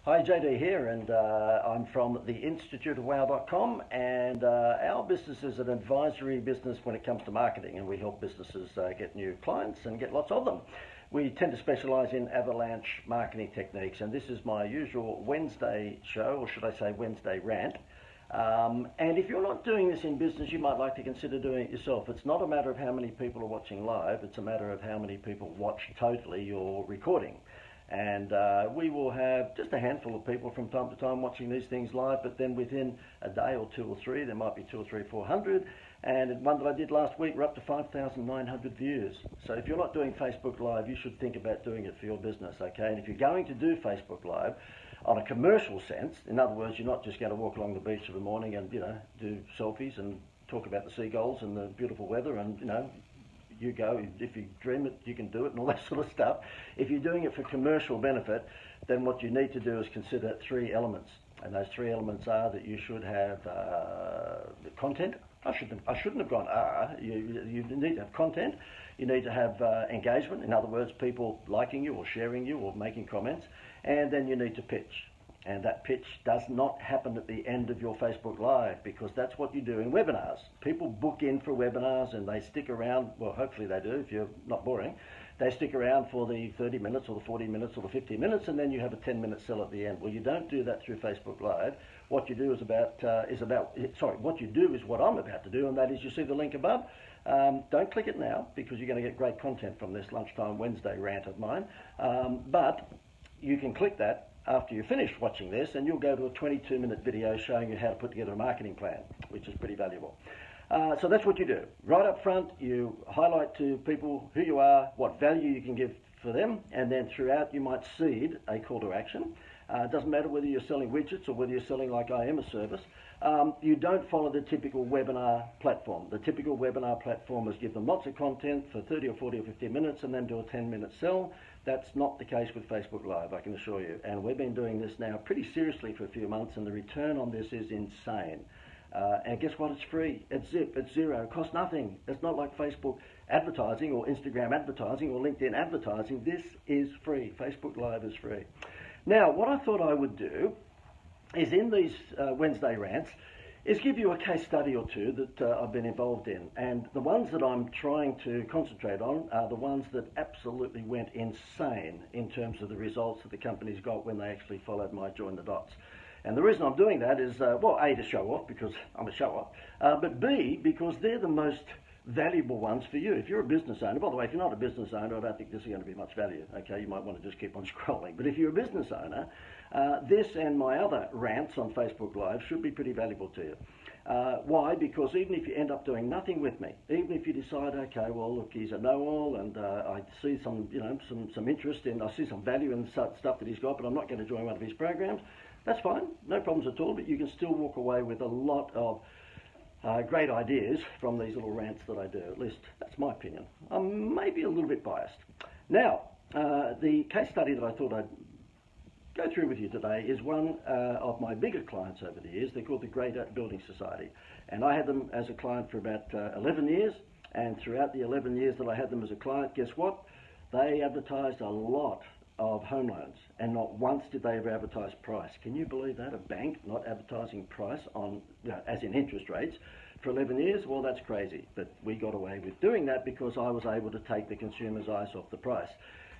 Hi, JD here, and I'm from the instituteofwow.com, and our business is an advisory business when it comes to marketing, and we help businesses get new clients and get lots of them. We tend to specialize in avalanche marketing techniques, and this is my usual Wednesday show, or should I say Wednesday rant. And if you're not doing this in business, you might like to consider doing it yourself. It's not a matter of how many people are watching live, it's a matter of how many people watch totally your recording. And we will have just a handful of people from time to time watching these things live, but then within a day or two or three, there might be 200 or 300, 400. And one that I did last week, we're up to 5,900 views. So if you're not doing Facebook Live, you should think about doing it for your business, okay? And if you're going to do Facebook Live on a commercial sense, in other words, you're not just going to walk along the beach in the morning and, do selfies and talk about the seagulls and the beautiful weather and, you go, if you dream it, you can do it and all that sort of stuff. If you're doing it for commercial benefit, then what you need to do is consider three elements. And those three elements are that you should have content. I shouldn't have gone you need to have content. You need to have engagement. In other words, people liking you or sharing you or making comments. And then you need to pitch. And that pitch does not happen at the end of your Facebook Live, because that's what you do in webinars. People book in for webinars and they stick around, well, hopefully they do if you're not boring. They stick around for the 30 minutes or the 40 minutes or the 50 minutes, and then you have a 10-minute sell at the end. Well, you don't do that through Facebook Live. What you do is what you do is what I'm about to do, and that is, you see the link above. Don't click it now, because you're going to get great content from this lunchtime Wednesday rant of mine. But you can click that after you finish watching this, and you'll go to a 22-minute video showing you how to put together a marketing plan, which is pretty valuable. So that's what you do. Right up front, you highlight to people who you are, what value you can give for them, and then throughout you might seed a call to action. It doesn't matter whether you're selling widgets or whether you're selling like I am a service. You don't follow the typical webinar platform. The typical webinar platform is give them lots of content for 30 or 40 or 50 minutes and then do a 10-minute sell. That's not the case with Facebook Live, I can assure you. And we've been doing this now pretty seriously for a few months, and the return on this is insane. And guess what? It's free. It's zip. It's zero. It costs nothing. It's not like Facebook advertising or Instagram advertising or LinkedIn advertising. This is free. Facebook Live is free. Now, what I thought I would do is, in these Wednesday rants, is give you a case study or two that I've been involved in. And the ones that I'm trying to concentrate on are the ones that absolutely went insane in terms of the results that the companies got when they actually followed my join the dots. And the reason I'm doing that is, well, A, to show off, because I'm a show-off, but B, because they're the most valuable ones for you. If you're a business owner, by the way, if you're not a business owner, I don't think this is going to be much value, okay? You might want to just keep on scrolling. But if you're a business owner, this and my other rants on Facebook Live should be pretty valuable to you. Why? Because even if you end up doing nothing with me, even if you decide, okay, well, look, he's a know-all, and I see some, some interest in, I see some value in stuff that he's got, but I'm not going to join one of his programs, that's fine, no problems at all, but you can still walk away with a lot of great ideas from these little rants that I do. At least that's my opinion. I'm maybe a little bit biased. Now, the case study that I thought I'd go through with you today is one of my bigger clients over the years. They're called the Greater Building Society. And I had them as a client for about 11 years. And throughout the 11 years that I had them as a client, guess what? They advertised a lot of home loans, and not once did they ever advertise price. Can you believe that? A bank not advertising price on, as in interest rates, for 11 years? Well, that's crazy. But we got away with doing that because I was able to take the consumer's eyes off the price.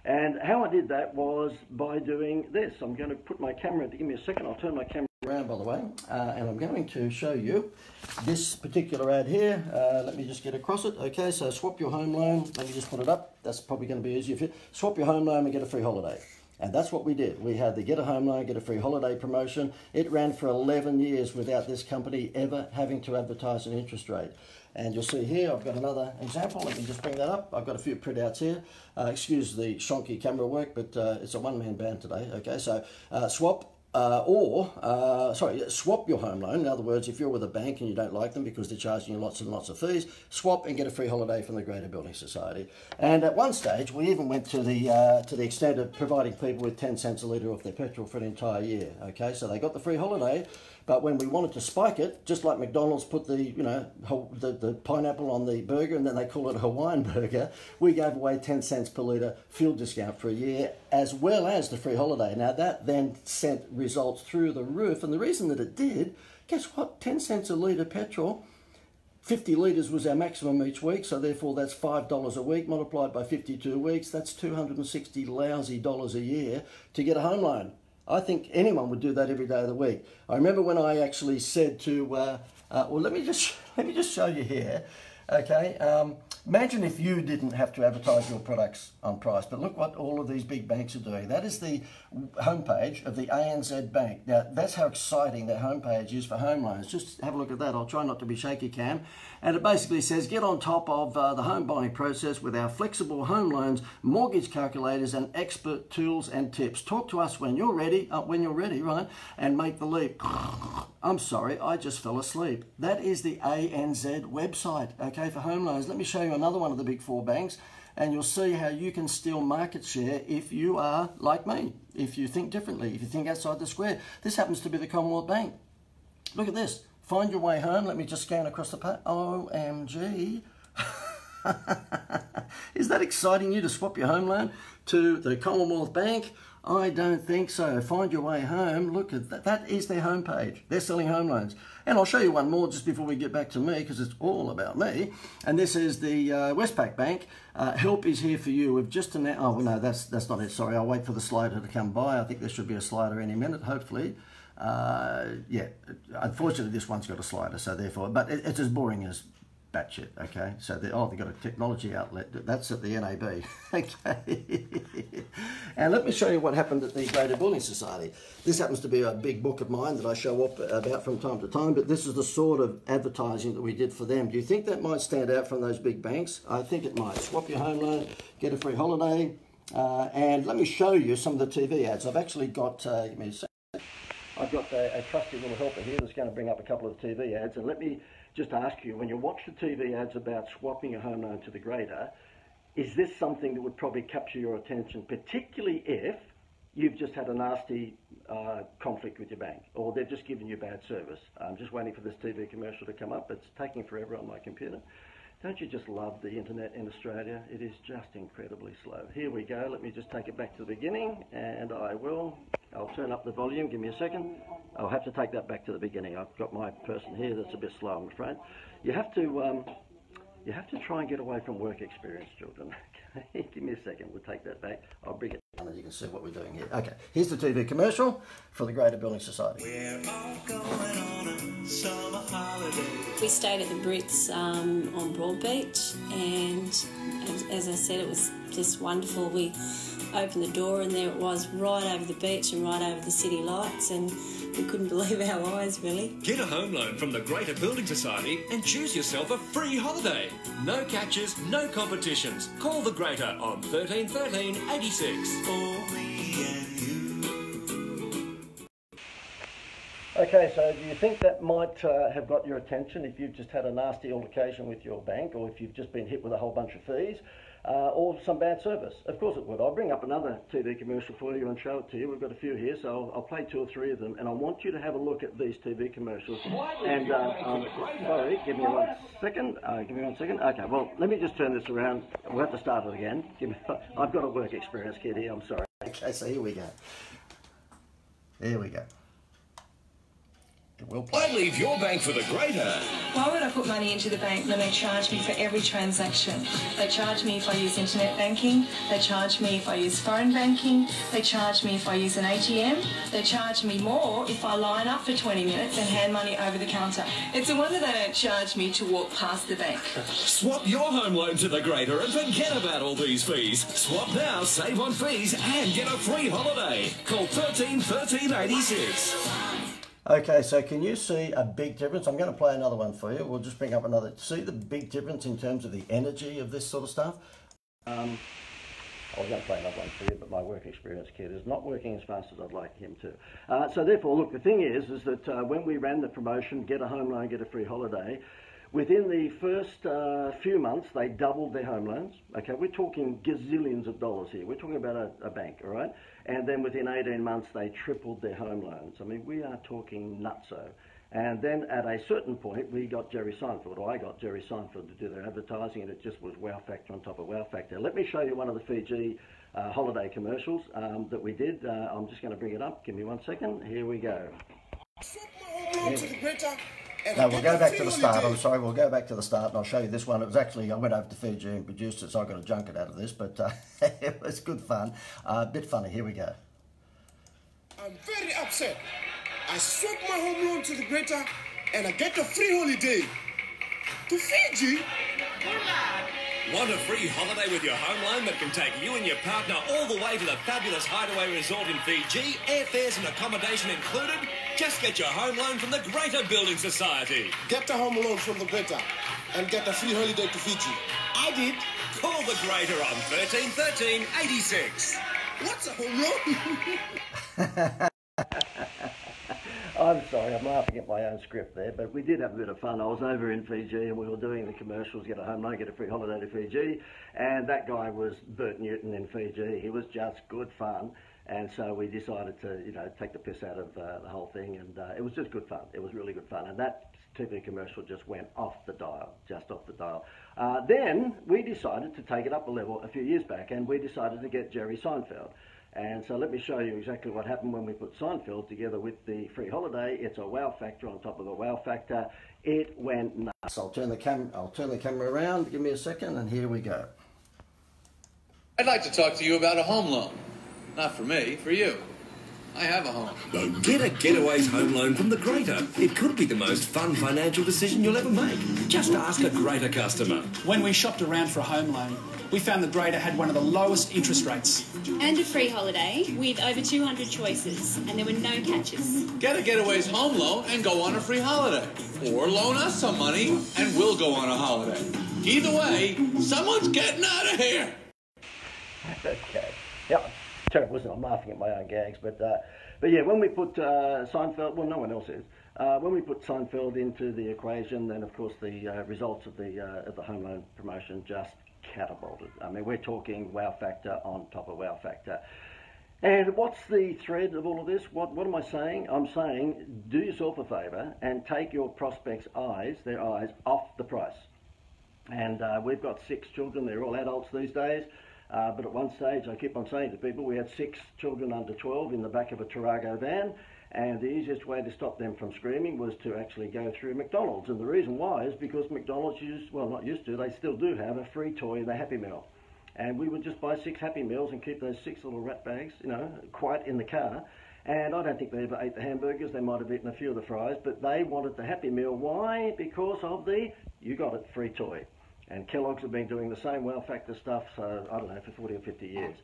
And how I did that was by doing this. I'm going to put my camera, give me a second, I'll turn my camera around, by the way, and I'm going to show you this particular ad here. Let me just get across it. Okay, so swap your home loan. Let me just put it up. That's probably going to be easier for you. Swap your home loan and get a free holiday. And that's what we did. We had the Get a Home Loan, Get a Free Holiday promotion. It ran for 11 years without this company ever having to advertise an interest rate. And you'll see here, I've got another example. Let me just bring that up. I've got a few printouts here. Excuse the shonky camera work, but it's a one-man band today. Okay, so swap your home loan. In other words, if you're with a bank and you don't like them because they're charging you lots and lots of fees, swap and get a free holiday from the Greater Building Society. And at one stage, we even went to the extent of providing people with 10 cents a litre off their petrol for an entire year. Okay, so they got the free holiday, but when we wanted to spike it, just like McDonald's put the pineapple on the burger and then they call it a Hawaiian burger, we gave away 10 cents per litre fuel discount for a year as well as the free holiday. Now that then sent results through the roof, and the reason that it did, guess what, 10 cents a litre petrol, 50 litres was our maximum each week, so therefore that's $5 a week multiplied by 52 weeks. That's $260 lousy dollars a year to get a home loan. I think anyone would do that every day of the week. I remember when I actually said to, well, let me just show you here. Okay, imagine if you didn't have to advertise your products on price, but look what all of these big banks are doing. That is the homepage of the ANZ Bank. Now, that's how exciting that homepage is for home loans. Just have a look at that. I'll try not to be shaky cam. And it basically says, get on top of the home buying process with our flexible home loans, mortgage calculators, and expert tools and tips. Talk to us when you're ready, right? And make the leap. I'm sorry, I just fell asleep. That is the ANZ website, okay, for home loans. Let me show you another one of the big four banks, and you'll see how you can steal market share if you are like me, if you think differently, if you think outside the square. This happens to be the Commonwealth Bank. Look at this. Find your way home. Let me just scan across the page. OMG. Is that exciting you to swap your home loan to the Commonwealth Bank? I don't think so. Find your way home. Look at that. That is their homepage. They're selling home loans. And I'll show you one more just before we get back to me, because it's all about me. And this is the Westpac Bank. Help is here for you. We've just announced. Oh no, that's not it. Sorry, I'll wait for the slider to come by. I think there should be a slider any minute, hopefully. Yeah, unfortunately this one's got a slider, so therefore, but it's as boring as batshit, okay? So they've got a technology outlet, that's at the NAB, okay? And let me show you what happened at the Greater Building Society. This happens to be a big book of mine that I show up about from time to time, but this is the sort of advertising that we did for them. Do you think that might stand out from those big banks? I think it might. Swap your home loan, get a free holiday, and let me show you some of the TV ads. I've actually got, give me a second. I've got a trusty little helper here that's going to bring up a couple of TV ads. And let me just ask you, when you watch the TV ads about swapping a home loan to the Greater, is this something that would probably capture your attention, particularly if you've just had a nasty conflict with your bank, or they've just given you bad service? I'm just waiting for this TV commercial to come up. It's taking forever on my computer. Don't you just love the internet in Australia? It is just incredibly slow. Here we go. Let me just take it back to the beginning, and I'll turn up the volume. Give me a second. I'll have to take that back to the beginning. I've got my person here that's a bit slow, I'm afraid. You have to try and get away from work experience, children. Okay, give me a second. We'll take that back. I'll bring it down, and you can see what we're doing here. Okay, here's the TV commercial for the Greater Building Society. We're all going on a summer holiday. We stayed at the Brits on Broadbeach, and as I said, it was just wonderful. We opened the door and there it was, right over the beach and right over the city lights, and we couldn't believe our eyes, really. Get a home loan from the Greater Building Society and choose yourself a free holiday. No catches, no competitions. Call the Greater on 13 13 86. For me and you. Okay, so do you think that might have got your attention if you've just had a nasty altercation with your bank, or if you've just been hit with a whole bunch of fees, or some bad service? Of course it would. I'll bring up another TV commercial for you and show it to you. We've got a few here, so I'll play 2 or 3 of them, and I want you to have a look at these TV commercials. And sorry, give me 1 second. Give me 1 second. Okay, well, let me just turn this around. We'll have to start it again. I've got a work experience kid here, I'm sorry. Okay, so here we go. Here we go. It will play. Why leave your bank for the Greater? Why would I put money into the bank when they charge me for every transaction? They charge me if I use internet banking. They charge me if I use phone banking. They charge me if I use an ATM. They charge me more if I line up for 20 minutes and hand money over the counter. It's a wonder they don't charge me to walk past the bank. Swap your home loan to the Greater and forget about all these fees. Swap now, save on fees and get a free holiday. Call 13 13 86. Okay, so can you see a big difference? I'm going to play another one for you. We'll just bring up another. See the big difference in terms of the energy of this sort of stuff? I was going to play another one for you, but my work experience kid is not working as fast as I'd like him to. So therefore, look, the thing is that when we ran the promotion, get a home loan, get a free holiday, within the first few months, they doubled their home loans. Okay, we're talking gazillions of dollars here. We're talking about a bank, all right? And then within 18 months, they tripled their home loans. I mean, we are talking nutso. And then at a certain point, we got Jerry Seinfeld, or I got Jerry Seinfeld to do their advertising, and it just was wow factor on top of wow factor. Let me show you one of the Fiji holiday commercials that we did. I'm just going to bring it up. Give me 1 second. Here we go. No, we'll go back to the start. I'm sorry, we'll go back to the start and I'll show you this one. It was actually, I went over to Fiji and produced it, so I got a junket out of this, but it was good fun. A bit funny. Here we go. I'm very upset. I swap my home loan to the Greater and I get a free holiday to Fiji. Want a free holiday with your home loan that can take you and your partner all the way to the fabulous Hideaway Resort in Fiji? Airfares and accommodation included? Just get your home loan from the Greater Building Society. Get a home loan from the Greater and get a free holiday to Fiji. I did. Call the Greater on 13 13 86. What's a home loan? I'm sorry, I'm laughing at my own script there, but we did have a bit of fun. I was over in Fiji and we were doing the commercials, get a home loan, get a free holiday to Fiji, and that guy was Bert Newton in Fiji. He was just good fun, and so we decided to, take the piss out of the whole thing, and it was just good fun. It was really good fun, and that TV commercial just went off the dial, just off the dial. Then we decided to take it up a level a few years back, and we decided to get Jerry Seinfeld. And so let me show you exactly what happened when we put Seinfeld together with the free holiday. It's a wow factor on top of a wow factor. It went nuts. I'll turn the camera around. Give me a second, and here we go. I'd like to talk to you about a home loan. Not for me, for you. I have a home. Get a Getaways home loan from the Greater. It could be the most fun financial decision you'll ever make. Just ask a Greater customer. When we shopped around for a home loan, we found the Greater had one of the lowest interest rates. And a free holiday with over 200 choices, and there were no catches. Get a Getaways home loan and go on a free holiday. Or loan us some money and we'll go on a holiday. Either way, someone's getting out of here. Okay. Yeah, terrible, isn't it? I'm laughing at my own gags, but yeah, when we put Seinfeld, well, no one else is. When we put Seinfeld into the equation, then of course the results of the home loan promotion just catapulted. I mean, we're talking wow factor on top of wow factor. And what's the thread of all of this? What am I saying? I'm saying do yourself a favour and take your prospects' their eyes off the price. And we've got 6 children. They're all adults these days. But at one stage, I keep on saying to people, we had 6 children under 12 in the back of a Tarago van, and the easiest way to stop them from screaming was to actually go through McDonald's. And the reason why is because McDonald's they still do have a free toy in the Happy Meal. And we would just buy 6 Happy Meals and keep those 6 little rat bags, quiet in the car. And I don't think they ever ate the hamburgers. They might have eaten a few of the fries, but they wanted the Happy Meal. Why? Because of the, you got it, free toy. And Kellogg's have been doing the same wow factor stuff, so I don't know, for 40 or 50 years.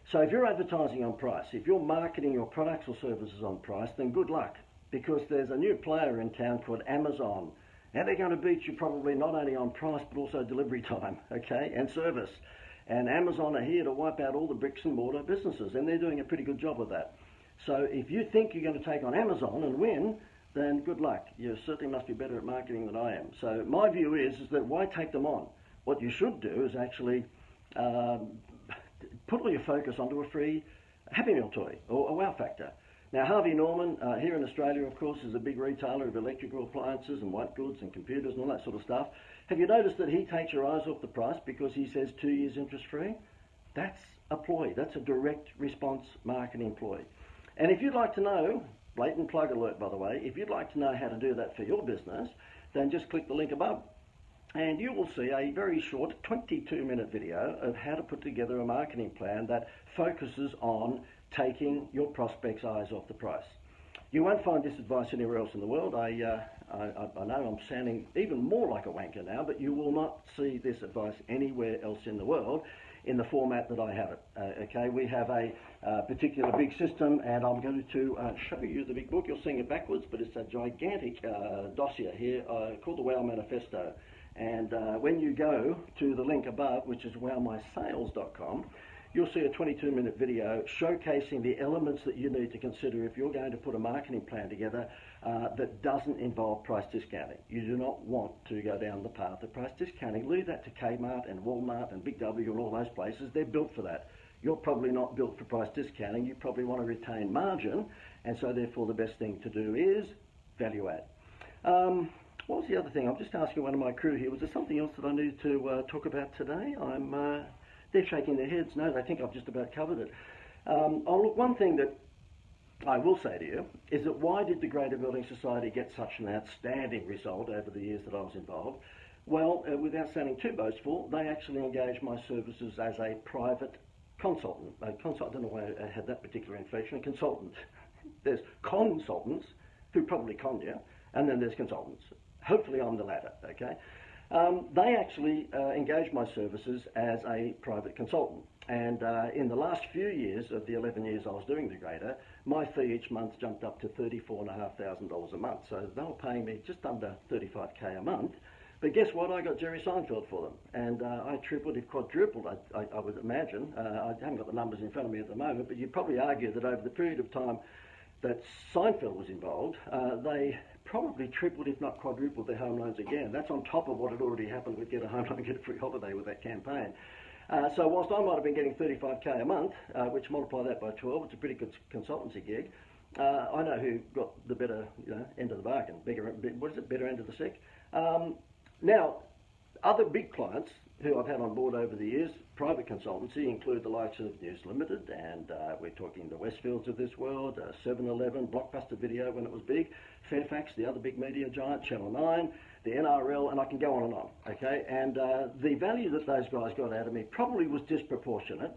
So if you're advertising on price, if you're marketing your products or services on price, then good luck, because there's a new player in town called Amazon. And they're going to beat you probably not only on price, but also delivery time, okay, and service. And Amazon are here to wipe out all the bricks and mortar businesses, and they're doing a pretty good job of that. So if you think you're going to take on Amazon and win, then good luck. You certainly must be better at marketing than I am. So my view is that why take them on? What you should do is actually put all your focus onto a free Happy Meal toy or a wow factor. Now, Harvey Norman, here in Australia, of course, is a big retailer of electrical appliances and white goods and computers and all that sort of stuff. Have you noticed that he takes your eyes off the price because he says 2 years interest-free? That's a ploy. That's a direct response marketing ploy. And if you'd like to know, blatant plug alert, by the way, if you'd like to know how to do that for your business, then just click the link above. And you will see a very short 22-minute video of how to put together a marketing plan that focuses on taking your prospects' eyes off the price. You won't find this advice anywhere else in the world. I know I'm sounding even more like a wanker now, but you will not see this advice anywhere else in the world in the format that I have it. Okay, we have a particular big system, and I'm going to show you the big book. You're seeing it backwards, but it's a gigantic dossier here called the Wow Manifesto. And when you go to the link above, which is wowmysales.com, you'll see a 22-minute video showcasing the elements that you need to consider if you're going to put a marketing plan together that doesn't involve price discounting. You do not want to go down the path of price discounting. Leave that to Kmart and Walmart and Big W and all those places. They're built for that. You're probably not built for price discounting. You probably want to retain margin, and so therefore the best thing to do is value add. What was the other thing? I'm just asking one of my crew here, was there something else that I needed to talk about today? I'm They're shaking their heads. No, they think I've just about covered it. Oh, look, one thing that I will say to you is that why did the Greater Building Society get such an outstanding result over the years that I was involved? Well, without sounding too boastful, they actually engaged my services as a private consultant. I don't know why I had that particular inflection. A consultant. There's consultants who probably con you, and then there's consultants. Hopefully I'm the latter, okay? They actually engaged my services as a private consultant. And in the last few years of the 11 years I was doing the Greater, my fee each month jumped up to $34,500 a month. So they were paying me just under $35K a month. But guess what? I got Jerry Seinfeld for them. And I tripled, if quadrupled, I would imagine. I haven't got the numbers in front of me at the moment, but you'd probably argue that over the period of time that Seinfeld was involved, they probably tripled, if not quadrupled, their home loans again. That's on top of what had already happened with Get a Home Loan, Get a Free Holiday with that campaign. So whilst I might have been getting $35K a month, which multiply that by 12, it's a pretty good consultancy gig. I know who got the better end of the bargain, better end of the stick. Now, other big clients who I've had on board over the years, private consultancy, include the likes of News Limited, and we're talking the Westfields of this world, 7-Eleven, Blockbuster Video when it was big, Fairfax, the other big media giant, Channel 9, the NRL, and I can go on and on, okay? And the value that those guys got out of me probably was disproportionate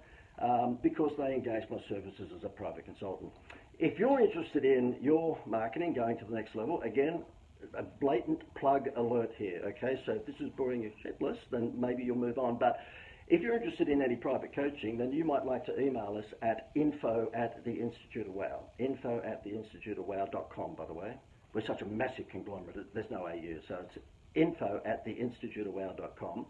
because they engaged my services as a private consultant. If you're interested in your marketing going to the next level, again, a blatant plug alert here, okay? So if this is boring you shitless, then maybe you'll move on. But if you're interested in any private coaching, then you might like to email us at info@theinstituteofwow. info@theinstituteofwow.com, by the way. We're such a massive conglomerate, there's no AU, so it's info@theinstituteofwow.com.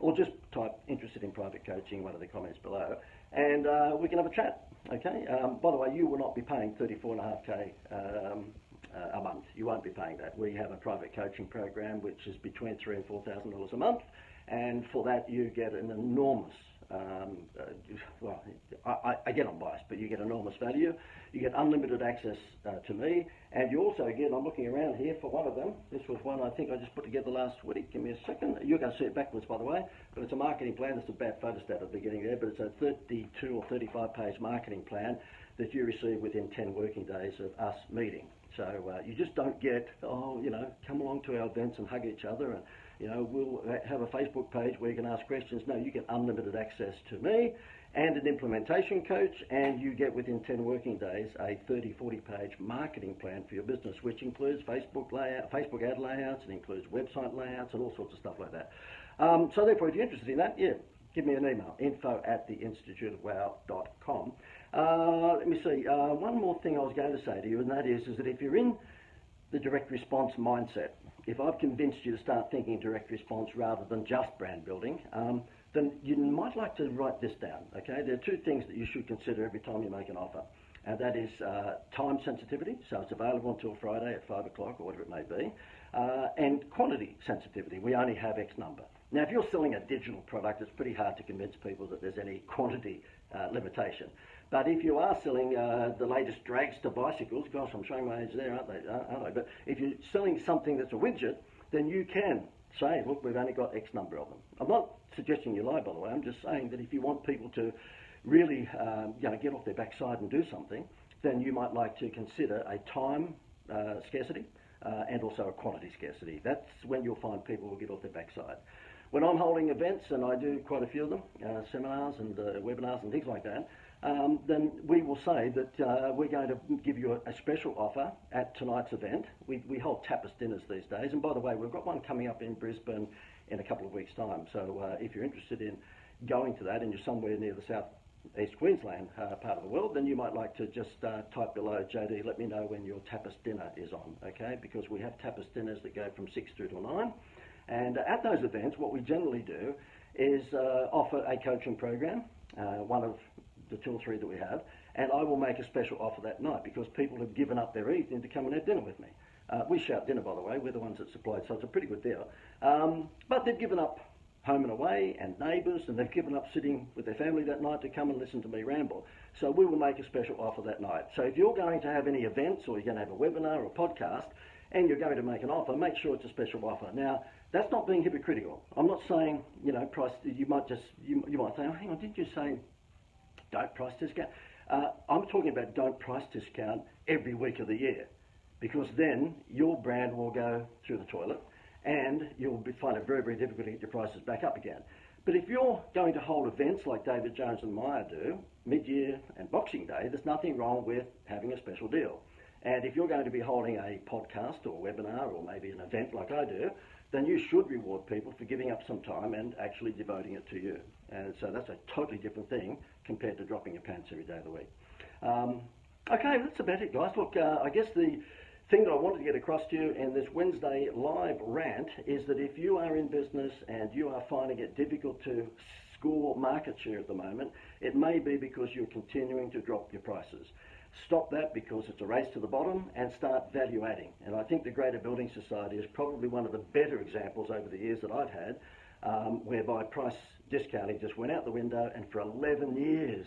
Or just type interested in private coaching, one of the comments below, and we can have a chat, okay? By the way, you will not be paying $34.5K a month. You won't be paying that. We have a private coaching program which is between $3,000 and $4,000 a month, and for that you get an enormous, well, again I'm biased, but you get enormous value. You get unlimited access to me, and you also get, I'm looking around here for one of them. This was one I think I just put together last week. Give me a second. You're going to see it backwards, by the way, but it's a marketing plan. That's a bad photostat at the beginning there, but it's a 32 or 35 page marketing plan that you receive within 10 working days of us meeting. So you just don't get, come along to our events and hug each other, and we'll have a Facebook page where you can ask questions. No, you get unlimited access to me and an implementation coach, and you get within 10 working days a 30, 40 page marketing plan for your business, which includes Facebook ad layouts, it includes website layouts and all sorts of stuff like that. So therefore, if you're interested in that, give me an email, info@theinstituteofwow.com. Let me see, one more thing I was going to say to you, and that is that if you're in the direct response mindset, if I've convinced you to start thinking direct response rather than just brand building, then you might like to write this down, okay? There are two things that you should consider every time you make an offer, and that is time sensitivity, so it's available until Friday at 5 o'clock or whatever it may be, and quantity sensitivity, we only have X number. Now, if you're selling a digital product, it's pretty hard to convince people that there's any quantity limitation. But if you are selling the latest dragster bicycles, gosh, I'm showing my age there, aren't they? But if you're selling something that's a widget, then you can say, look, we've only got X number of them. I'm not suggesting you lie, by the way. I'm just saying that if you want people to really get off their backside and do something, then you might like to consider a time scarcity and also a quantity scarcity. That's when you'll find people will get off their backside. When I'm holding events, and I do quite a few of them, seminars and webinars and things like that, then we will say that we're going to give you a special offer at tonight's event. We hold tapas dinners these days, and by the way, we've got one coming up in Brisbane in a couple of weeks' time. So if you're interested in going to that and you're somewhere near the South East Queensland part of the world, then you might like to just type below, JD, let me know when your tapas dinner is on, okay? Because we have tapas dinners that go from 6 through till 9. And at those events, what we generally do is offer a coaching program, one of the 2 or 3 that we have, and I will make a special offer that night because people have given up their evening to come and have dinner with me. We shout dinner, by the way. We're the ones that supplied, so it's a pretty good deal. But they've given up home and away and neighbours, and they've given up sitting with their family that night to come and listen to me ramble. So we will make a special offer that night. So if you're going to have any events or you're going to have a webinar or a podcast and you're going to make an offer, make sure it's a special offer. Now, That's not being hypocritical. I'm not saying, you know, price. You might say, oh, hang on, didn't you say don't price discount? I'm talking about don't price discount every week of the year, because then your brand will go through the toilet and you'll find it very, very difficult to get your prices back up again. But if you're going to hold events like David Jones and Myer do, mid-year and Boxing Day, there's nothing wrong with having a special deal. And if you're going to be holding a podcast or a webinar or maybe an event like I do, then you should reward people for giving up some time and actually devoting it to you. And so that's a totally different thing compared to dropping your pants every day of the week. Okay, that's about it, guys. Look, I guess the thing that I wanted to get across to you in this Wednesday live rant is that if you are in business and you are finding it difficult to score market share at the moment, it may be because you're continuing to drop your prices. Stop that, because it's a race to the bottom, and start value adding. And I think the Greater Building Society is probably one of the better examples over the years that I've had, whereby price discounting just went out the window, and for 11 years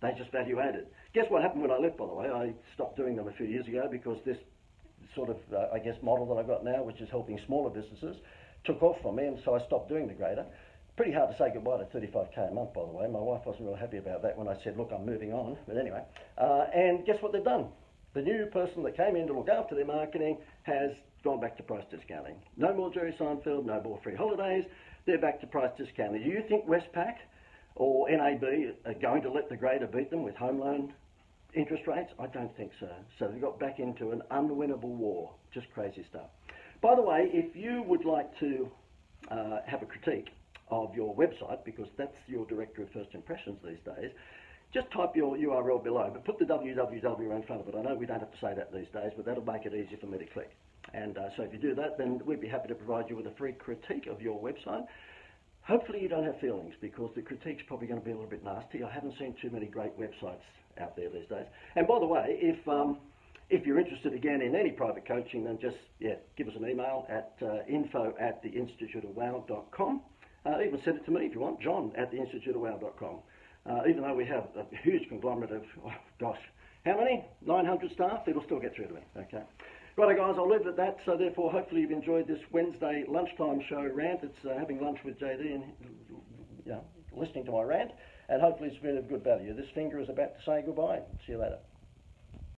they just value added. Guess what happened when I left, by the way? I stopped doing them a few years ago because this sort of, I guess, model that I've got now, which is helping smaller businesses, took off from me, and so I stopped doing the Greater. Pretty hard to say goodbye to 35k a month, by the way. My wife wasn't real happy about that when I said, look, I'm moving on. But anyway, and guess what they've done? The new person that came in to look after their marketing has gone back to price discounting. No more Jerry Seinfeld, no more free holidays. They're back to price discounting. Do you think Westpac or NAB are going to let the Greater beat them with home loan interest rates? I don't think so. So they got back into an unwinnable war. Just crazy stuff. By the way, if you would like to have a critique of your website, because that's your directory of first impressions these days, just type your URL below, but put the www in front of it. I know we don't have to say that these days, but that'll make it easier for me to click. And so if you do that, then we'd be happy to provide you with a free critique of your website. Hopefully you don't have feelings, because the critique's probably going to be a little bit nasty. I haven't seen too many great websites out there these days. And by the way, if you're interested again in any private coaching, then just give us an email at info@theinstituteofwow.com. Even send it to me if you want, john@theinstituteofwow.com. Even though we have a huge conglomerate of, oh gosh, how many? 900 staff? It'll still get through to me, okay? Righto, guys, I'll leave it at that. So therefore, hopefully you've enjoyed this Wednesday lunchtime show rant. It's having lunch with JD and, you know, listening to my rant. And hopefully it's been of good value. This finger is about to say goodbye. See you later.